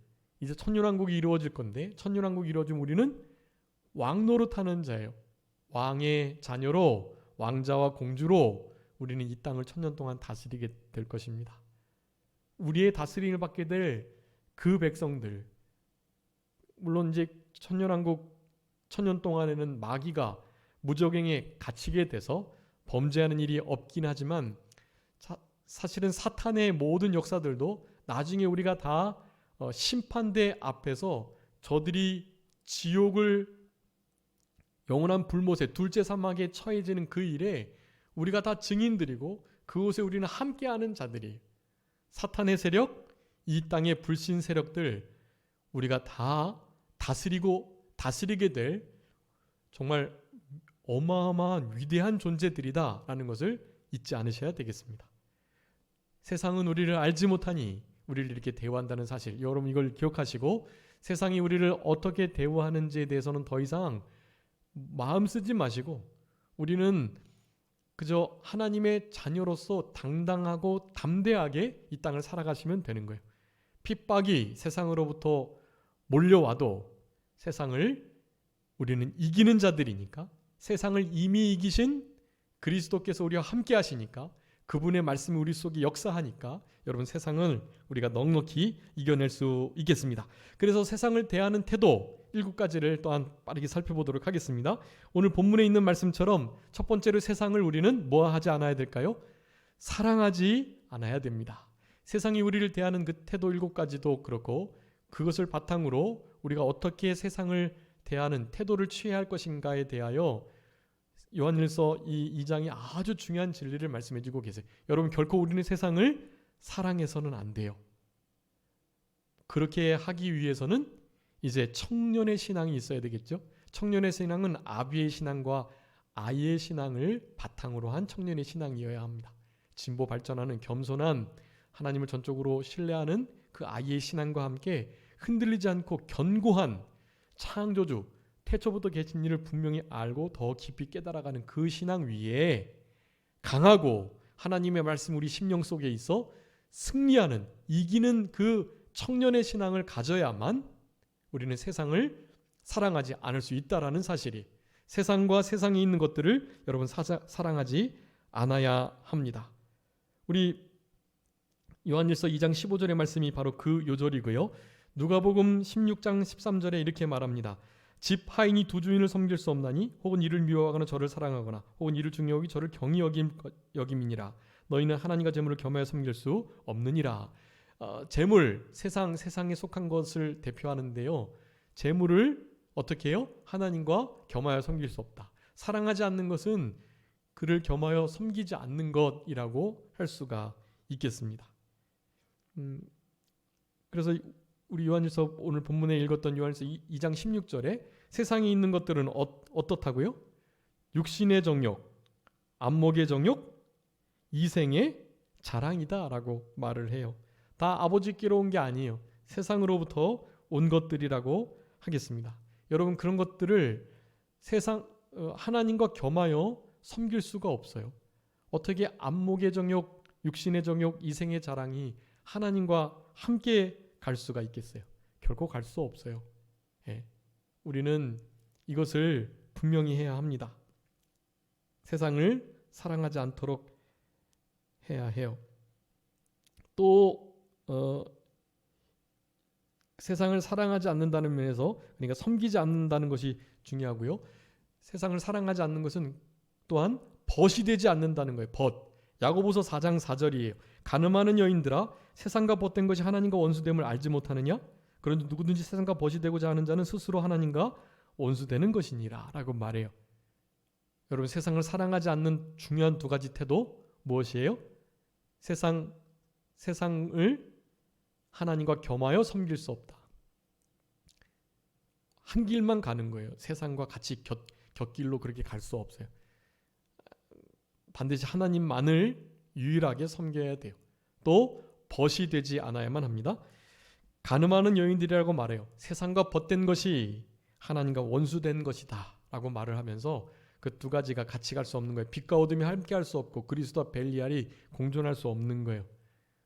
이제 천년왕국이 이루어질 건데 천년왕국이 이루어지면 우리는 왕노릇하는 자예요. 왕의 자녀로 왕자와 공주로 우리는 이 땅을 천년 동안 다스리게 될 것입니다. 우리의 다스림을 받게 될 그 백성들 물론 이제 천년왕국 천년 동안에는 마귀가 무적행에 갇히게 돼서 범죄하는 일이 없긴 하지만 사실은 사탄의 모든 역사들도 나중에 우리가 다 심판대 앞에서 저들이 지옥을 영원한 불못에 둘째 사막에 처해지는 그 일에 우리가 다 증인들이고 그곳에 우리는 함께하는 자들이 사탄의 세력, 이 땅의 불신 세력들 우리가 다 다스리게 될 정말 어마어마한 위대한 존재들이다라는 것을 잊지 않으셔야 되겠습니다. 세상은 우리를 알지 못하니 우리를 이렇게 대우한다는 사실 여러분 이걸 기억하시고 세상이 우리를 어떻게 대우하는지에 대해서는 더 이상 마음 쓰지 마시고 우리는 그저 하나님의 자녀로서 당당하고 담대하게 이 땅을 살아가시면 되는 거예요. 핍박이 세상으로부터 몰려와도 세상을 우리는 이기는 자들이니까, 세상을 이미 이기신 그리스도께서 우리와 함께 하시니까, 그분의 말씀이 우리 속에 역사하니까 여러분 세상을 우리가 넉넉히 이겨낼 수 있겠습니다. 그래서 세상을 대하는 태도 7가지를 또한 빠르게 살펴보도록 하겠습니다. 오늘 본문에 있는 말씀처럼 첫 번째로 세상을 우리는 뭐 하지 않아야 될까요? 사랑하지 않아야 됩니다. 세상이 우리를 대하는 그 태도 7가지도 그렇고, 그것을 바탕으로 우리가 어떻게 세상을 대하는 태도를 취해야 할 것인가에 대하여 요한일서 이 2장이 아주 중요한 진리를 말씀해 주고 계세요. 여러분, 결코 우리는 세상을 사랑해서는 안 돼요. 그렇게 하기 위해서는 이제 청년의 신앙이 있어야 되겠죠. 청년의 신앙은 아비의 신앙과 아이의 신앙을 바탕으로 한 청년의 신앙이어야 합니다. 진보 발전하는 겸손한 하나님을 전적으로 신뢰하는 그 아이의 신앙과 함께 흔들리지 않고 견고한 창조주, 태초부터 계신 이를 분명히 알고 더 깊이 깨달아가는 그 신앙 위에 강하고 하나님의 말씀 우리 심령 속에 있어 승리하는, 이기는 그 청년의 신앙을 가져야만 우리는 세상을 사랑하지 않을 수 있다라는 사실이, 세상과 세상에 있는 것들을 여러분 사랑하지 않아야 합니다. 우리 요한일서 2장 15절의 말씀이 바로 그 요절이고요. 누가복음 16장 13절에 이렇게 말합니다. 집 하인이 두 주인을 섬길 수 없나니 혹은 이를 미워하거나 저를 사랑하거나 혹은 이를 중요하기 저를 경히 여김이니라. 너희는 하나님과 재물을 겸하여 섬길 수 없느니라. 재물, 세상에 속한 것을 대표하는데요. 재물을 어떻게 해요? 하나님과 겸하여 섬길 수 없다. 사랑하지 않는 것은 그를 겸하여 섬기지 않는 것이라고 할 수가 있겠습니다. 그래서 우리 요한일서 오늘 본문에 읽었던 요한일서 2장 16절에 세상에 있는 것들은 어떻다고요? 육신의 정욕, 안목의 정욕, 이생의 자랑이다라고 말을 해요. 다 아버지께로 온 게 아니에요. 세상으로부터 온 것들이라고 하겠습니다. 여러분, 그런 것들을 하나님과 겸하여 섬길 수가 없어요. 어떻게 안목의 정욕, 육신의 정욕, 이생의 자랑이 하나님과 함께 갈 수가 있겠어요? 결코 갈 수 없어요. 우리는 이것을 분명히 해야 합니다. 세상을 사랑하지 않도록 해야 해요. 또 세상을 사랑하지 않는다는 면에서, 그러니까 섬기지 않는다는 것이 중요하고요. 세상을 사랑하지 않는 것은 또한 벗이 되지 않는다는 거예요. 벗. 야고보서 4장 4절이에요. 가늠하는 여인들아, 세상과 벗된 것이 하나님과 원수됨을 알지 못하느냐? 그런데 누구든지 세상과 벗이 되고자 하는 자는 스스로 하나님과 원수되는 것이니라 라고 말해요. 여러분, 세상을 사랑하지 않는 중요한 2가지 태도 무엇이에요? 세상을 하나님과 겸하여 섬길 수 없다. 한 길만 가는 거예요. 세상과 같이 곁길로 그렇게 갈 수 없어요. 반드시 하나님만을 유일하게 섬겨야 돼요. 또 벗이 되지 않아야만 합니다. 가늠하는 여인들이라고 말해요. 세상과 벗된 것이 하나님과 원수된 것이다 라고 말을 하면서 그 2가지가 같이 갈 수 없는 거예요. 빛과 어둠이 함께 할 수 없고 그리스도와 벨리알이 공존할 수 없는 거예요.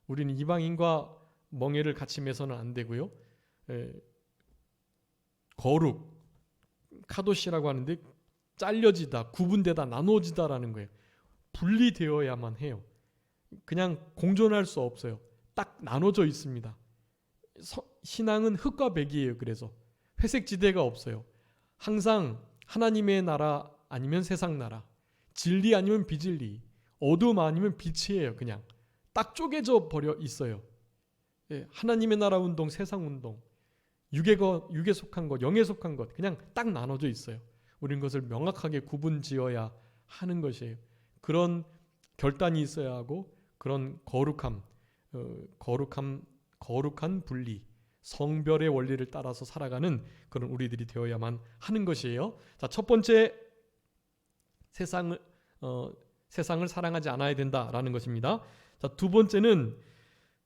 우리는 이방인과 멍에를 같이 매서는 안 되고요. 거룩, 카도시라고 하는데 잘려지다, 구분되다, 나눠지다라는 거예요. 분리되어야만 해요. 그냥 공존할 수 없어요. 딱 나눠져 있습니다. 신앙은 흙과 백이에요. 그래서 회색 지대가 없어요. 항상 하나님의 나라 아니면 세상 나라, 진리 아니면 비진리, 어둠 아니면 빛이에요. 그냥 딱 쪼개져 버려 있어요. 하나님의 나라 운동, 세상 운동, 육에 속한 것, 영에 속한 것, 그냥 딱 나눠져 있어요. 우리는 그것을 명확하게 구분지어야 하는 것이에요. 그런 결단이 있어야 하고, 그런 거룩한 분리, 성별의 원리를 따라서 살아가는 그런 우리들이 되어야만 하는 것이에요. 자, 첫 번째, 세상을 사랑하지 않아야 된다라는 것입니다. 자, 2번째는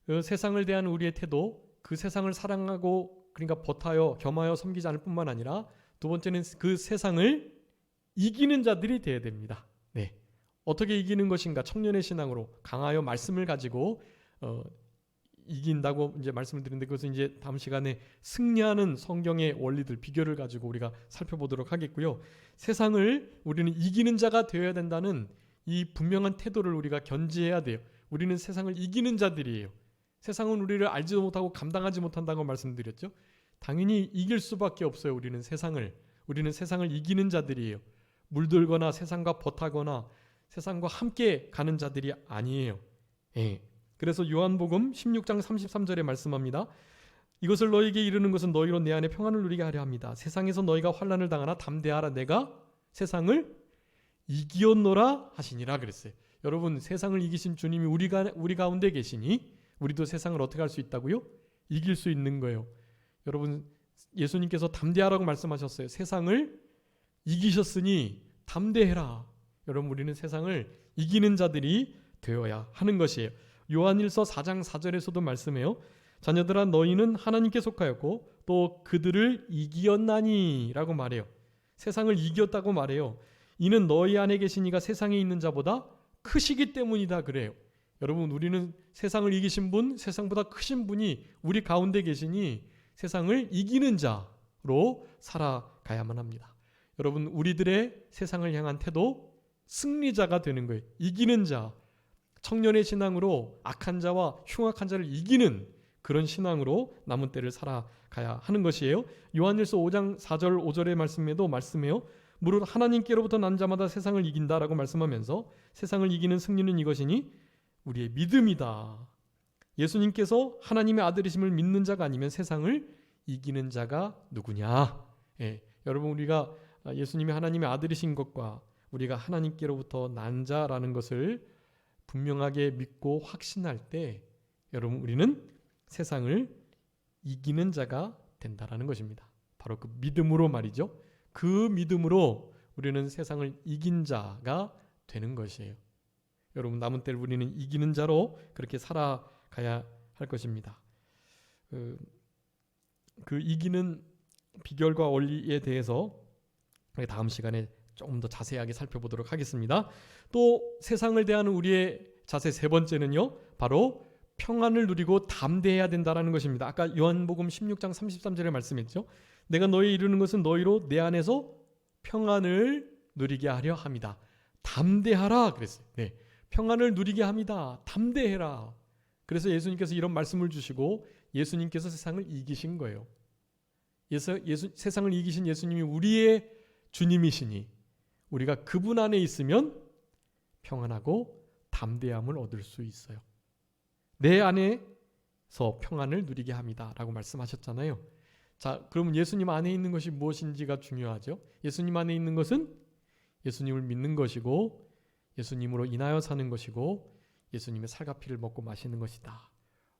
그 세상을 대하는 우리의 태도, 그 세상을 사랑하고 그러니까 벗하여 겸하여 섬기지 않을 뿐만 아니라 2번째는 그 세상을 이기는 자들이 되어야 됩니다. 네. 어떻게 이기는 것인가? 청년의 신앙으로 강하여 말씀을 가지고 이긴다고 이제 말씀을 드리는데, 그것은 이제 다음 시간에 승리하는 성경의 원리들, 비결을 가지고 우리가 살펴보도록 하겠고요. 세상을 우리는 이기는 자가 되어야 된다는 이 분명한 태도를 우리가 견지해야 돼요. 우리는 세상을 이기는 자들이에요. 세상은 우리를 알지도 못하고 감당하지 못한다고 말씀드렸죠. 당연히 이길 수밖에 없어요. 우리는 세상을 이기는 자들이에요. 물들거나 세상과 버타거나 세상과 함께 가는 자들이 아니에요. 예. 그래서 요한복음 16장 33절에 말씀합니다. 이것을 너희에게 이르는 것은 너희로 내 안에 평안을 누리게 하려 합니다. 세상에서 너희가 환난을 당하나 담대하라, 내가 세상을 이기었노라 하시니라 그랬어요. 여러분, 세상을 이기신 주님이 우리 가운데 계시니 우리도 세상을 어떻게 할 수 있다고요? 이길 수 있는 거예요. 여러분, 예수님께서 담대하라고 말씀하셨어요. 세상을 이기셨으니 담대해라. 여러분, 우리는 세상을 이기는 자들이 되어야 하는 것이에요. 요한일서 4장 4절에서도 말씀해요. 자녀들아, 너희는 하나님께 속하였고 또 그들을 이기었나니 라고 말해요. 세상을 이겼다고 말해요. 이는 너희 안에 계신 이가 세상에 있는 자보다 크시기 때문이다 그래요. 여러분, 우리는 세상을 이기신 분, 세상보다 크신 분이 우리 가운데 계시니 세상을 이기는 자로 살아가야만 합니다. 여러분, 우리들의 세상을 향한 태도, 승리자가 되는 거예요. 이기는 자, 청년의 신앙으로 악한 자와 흉악한 자를 이기는 그런 신앙으로 남은 때를 살아가야 하는 것이에요. 요한일서 5장 4절 5절의 말씀에도 말씀해요. 무릇 하나님께로부터 난 자마다 세상을 이긴다라고 말씀하면서 세상을 이기는 승리는 이것이니 우리의 믿음이다. 예수님께서 하나님의 아들이심을 믿는 자가 아니면 세상을 이기는 자가 누구냐? 예, 여러분, 우리가 예수님이 하나님의 아들이신 것과 우리가 하나님께로부터 난 자라는 것을 분명하게 믿고 확신할 때 여러분, 우리는 세상을 이기는 자가 된다라는 것입니다. 바로 그 믿음으로 말이죠. 그 믿음으로 우리는 세상을 이긴 자가 되는 것이에요. 여러분, 남은 때를 우리는 이기는 자로 그렇게 살아가야 할 것입니다. 그 이기는 비결과 원리에 대해서 다음 시간에 조금 더 자세하게 살펴보도록 하겠습니다. 또 세상을 대하는 우리의 자세 세 번째는요, 바로 평안을 누리고 담대해야 된다라는 것입니다. 아까 요한복음 16장 33절에 말씀했죠. 내가 너희 이루는 것은 너희로 내 안에서 평안을 누리게 하려 합니다. 담대하라 그랬어요. 네, 평안을 누리게 합니다. 담대해라. 그래서 예수님께서 이런 말씀을 주시고 예수님께서 세상을 이기신 거예요. 세상을 이기신 예수님이 우리의 주님이시니 우리가 그분 안에 있으면 평안하고 담대함을 얻을 수 있어요. 내 안에서 평안을 누리게 합니다 라고 말씀하셨잖아요. 자, 그러면 예수님 안에 있는 것이 무엇인지가 중요하죠. 예수님 안에 있는 것은 예수님을 믿는 것이고 예수님으로 인하여 사는 것이고 예수님의 살과 피를 먹고 마시는 것이다.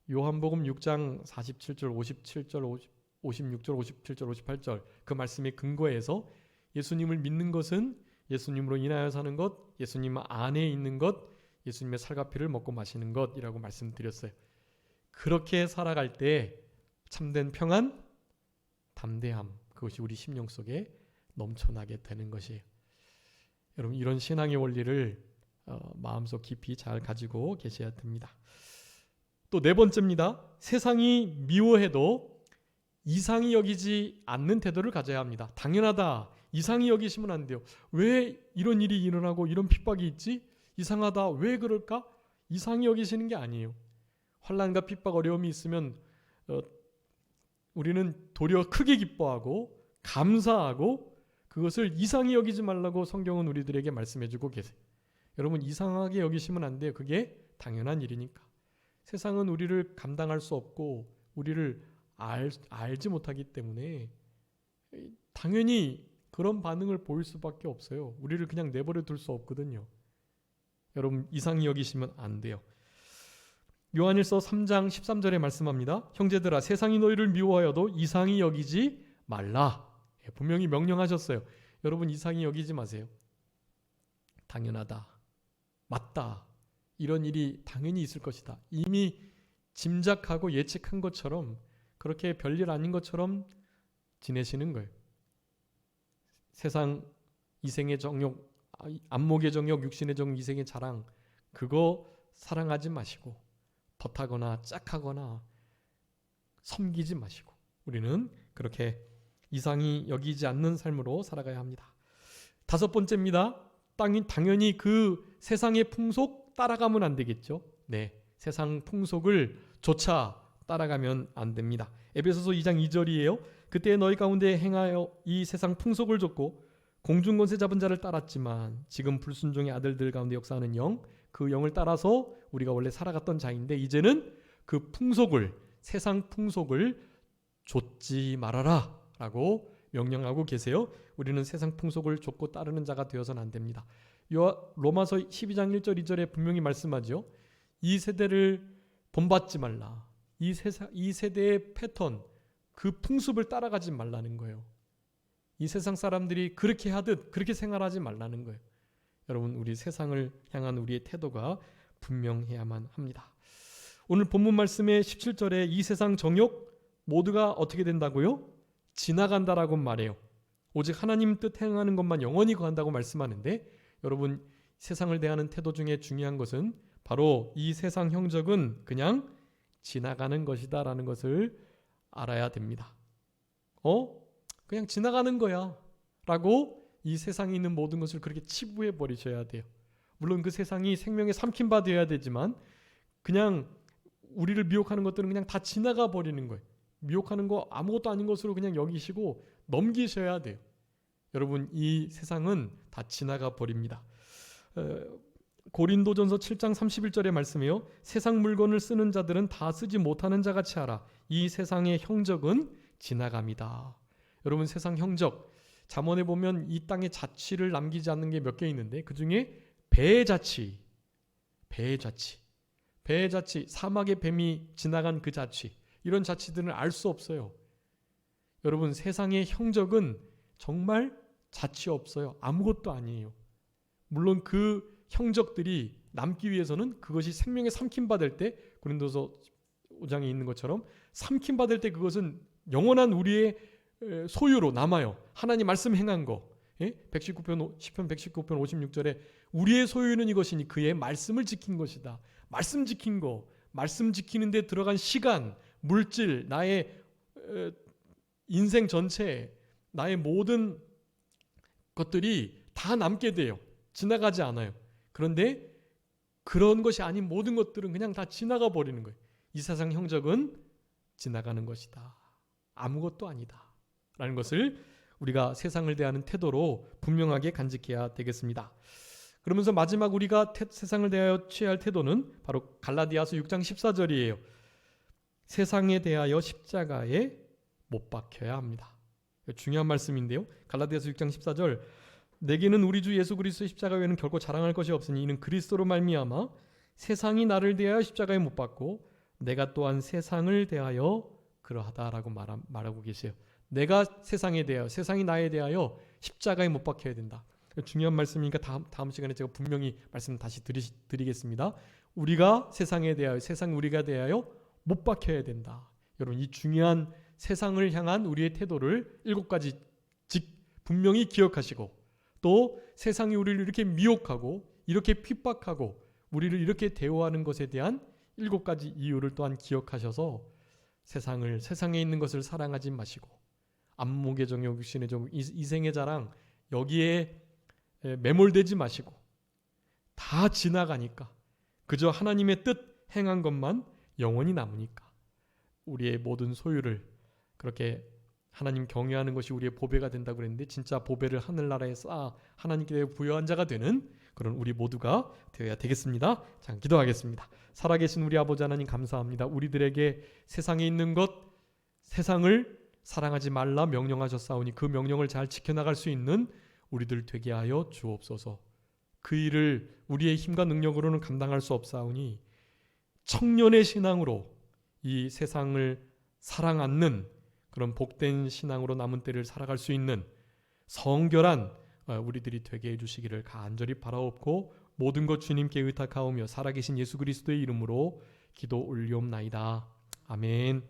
요한복음 6장 47절, 57절, 56절, 57절, 58절 그 말씀의 근거에서 예수님을 믿는 것은 예수님으로 인하여 사는 것, 예수님 안에 있는 것, 예수님의 살과 피를 먹고 마시는 것이라고 말씀드렸어요. 그렇게 살아갈 때 참된 평안, 담대함, 그것이 우리 심령 속에 넘쳐나게 되는 것이에요. 여러분, 이런 신앙의 원리를 마음속 깊이 잘 가지고 계셔야 됩니다. 또 네 번째입니다. 세상이 미워해도 이상히 여기지 않는 태도를 가져야 합니다. 당연하다, 이상히 여기시면 안 돼요. 왜 이런 일이 일어나고 이런 핍박이 있지? 이상하다, 왜 그럴까? 이상히 여기시는 게 아니에요. 환난과 핍박, 어려움이 있으면 우리는 도리어 크게 기뻐하고 감사하고 그것을 이상히 여기지 말라고 성경은 우리들에게 말씀해주고 계세요. 여러분, 이상하게 여기시면 안 돼요. 그게 당연한 일이니까. 세상은 우리를 감당할 수 없고 우리를 알지 못하기 때문에 당연히 그런 반응을 보일 수밖에 없어요. 우리를 그냥 내버려 둘 수 없거든요. 여러분, 이상히 여기시면 안 돼요. 요한일서 3장 13절에 말씀합니다. 형제들아, 세상이 너희를 미워하여도 이상히 여기지 말라. 분명히 명령하셨어요. 여러분, 이상히 여기지 마세요. 당연하다, 맞다, 이런 일이 당연히 있을 것이다, 이미 짐작하고 예측한 것처럼 그렇게 별일 아닌 것처럼 지내시는 거예요. 세상 이생의 정욕, 안목의 정욕, 육신의 정욕, 이생의 자랑, 그거 사랑하지 마시고 덧하거나 짝하거나 섬기지 마시고 우리는 그렇게 이상히 여기지 않는 삶으로 살아가야 합니다. 5번째입니다. 당연히 그 세상의 풍속 따라가면 안 되겠죠. 네, 세상 풍속을 조차 따라가면 안 됩니다. 에베소서 2장 2절이에요. 그때 너희 가운데 행하여 이 세상 풍속을 좇고 공중 권세 잡은 자를 따랐지만 지금 불순종의 아들들 가운데 역사하는 영, 그 영을 따라서 우리가 원래 살아갔던 자인데 이제는 그 풍속을, 세상 풍속을 좇지 말아라 라고 명령하고 계세요. 우리는 세상 풍속을 좇고 따르는 자가 되어서는 안 됩니다. 로마서 12장 1절 2절에 분명히 말씀하죠. 이 세대를 본받지 말라. 이 세대의 패턴, 그 풍습을 따라가지 말라는 거예요. 이 세상 사람들이 그렇게 하듯 그렇게 생활하지 말라는 거예요. 여러분, 우리 세상을 향한 우리의 태도가 분명해야만 합니다. 오늘 본문 말씀의 17절에 이 세상 정욕 모두가 어떻게 된다고요? 지나간다라고 말해요. 오직 하나님 뜻 행하는 것만 영원히 거한다고 말씀하는데, 여러분, 세상을 대하는 태도 중에 중요한 것은 바로 이 세상 형적은 그냥 지나가는 것이다 라는 것을 알아야 됩니다. 그냥 지나가는 거야 라고 이 세상에 있는 모든 것을 그렇게 치부해 버리셔야 돼요. 물론 그 세상이 생명의 삼킴바 되어야 되지만 그냥 우리를 미혹하는 것들은 그냥 다 지나가 버리는 거예요. 미혹하는 거 아무것도 아닌 것으로 그냥 여기시고 넘기셔야 돼요. 여러분, 이 세상은 다 지나가 버립니다. 고린도전서 7장 31절의 말씀이요. 세상 물건을 쓰는 자들은 다 쓰지 못하는 자같이 하라. 이 세상의 형적은 지나갑니다. 여러분, 세상 형적, 잠언에 보면 이 땅의 자취를 남기지 않는 게 몇 개 있는데 그 중에 배의 자취, 사막의 뱀이 지나간 그 자취, 이런 자취들은 알 수 없어요. 여러분, 세상의 형적은 정말 자취 없어요. 아무것도 아니에요. 물론 그 형적들이 남기 위해서는 그것이 생명의 삼킴받을 때, 고린도서 5장에 있는 것처럼 삼킴받을 때 그것은 영원한 우리의 소유로 남아요. 하나님 말씀 행한 거. 119편 10편 119편 56절에 우리의 소유는 이것이니 그의 말씀을 지킨 것이다. 말씀 지킨 거, 말씀 지키는 데 들어간 시간, 물질, 나의 인생 전체, 나의 모든 것들이 다 남게 돼요. 지나가지 않아요. 그런데 그런 것이 아닌 모든 것들은 그냥 다 지나가 버리는 거예요. 이 세상 형적은 지나가는 것이다. 아무것도 아니다. 라는 것을 우리가 세상을 대하는 태도로 분명하게 간직해야 되겠습니다. 그러면서 마지막 우리가 세상을 대하여 취해야 할 태도는 바로 갈라디아서 6장 14절이에요. 세상에 대하여 십자가에 못 박혀야 합니다. 중요한 말씀인데요. 갈라디아서 6장 14절, 내게는 우리 주 예수 그리스도의 십자가 외에는 결코 자랑할 것이 없으니 이는 그리스도로 말미암아 세상이 나를 대하여 십자가에 못 박고 내가 또한 세상을 대하여 그러하다라고 말하고 계세요. 내가 세상에 대하여, 세상이 나에 대하여 십자가에 못 박혀야 된다. 중요한 말씀이니까 다음 시간에 제가 분명히 말씀 다시 드리겠습니다. 우리가 세상에 대하여, 세상 우리가 대하여 못 박혀야 된다. 여러분, 이 중요한 세상을 향한 우리의 태도를 7가지 분명히 기억하시고, 또 세상이 우리를 이렇게 미혹하고 이렇게 핍박하고 우리를 이렇게 대우하는 것에 대한 7가지 이유를 또한 기억하셔서 세상에 있는 것을 사랑하지 마시고 안목의 정욕, 육신의 정욕, 이생의 자랑, 여기에 매몰되지 마시고 다 지나가니까 그저 하나님의 뜻 행한 것만 영원히 남으니까 우리의 모든 소유를 그렇게 하나님 경외하는 것이 우리의 보배가 된다고 그랬는데, 진짜 보배를 하늘나라에 쌓아 하나님께 부여한 자가 되는 그런 우리 모두가 되어야 되겠습니다. 자, 기도하겠습니다. 살아계신 우리 아버지 하나님, 감사합니다. 우리들에게 세상에 있는 것, 세상을 사랑하지 말라 명령하셨사오니 그 명령을 잘 지켜나갈 수 있는 우리들 되게 하여 주옵소서. 그 일을 우리의 힘과 능력으로는 감당할 수 없사오니 청년의 신앙으로 이 세상을 사랑 않는 그런 복된 신앙으로 남은 때를 살아갈 수 있는 성결한 우리들이 되게 해주시기를 간절히 바라옵고 모든 것 주님께 의탁하오며 살아계신 예수 그리스도의 이름으로 기도 올리옵나이다. 아멘.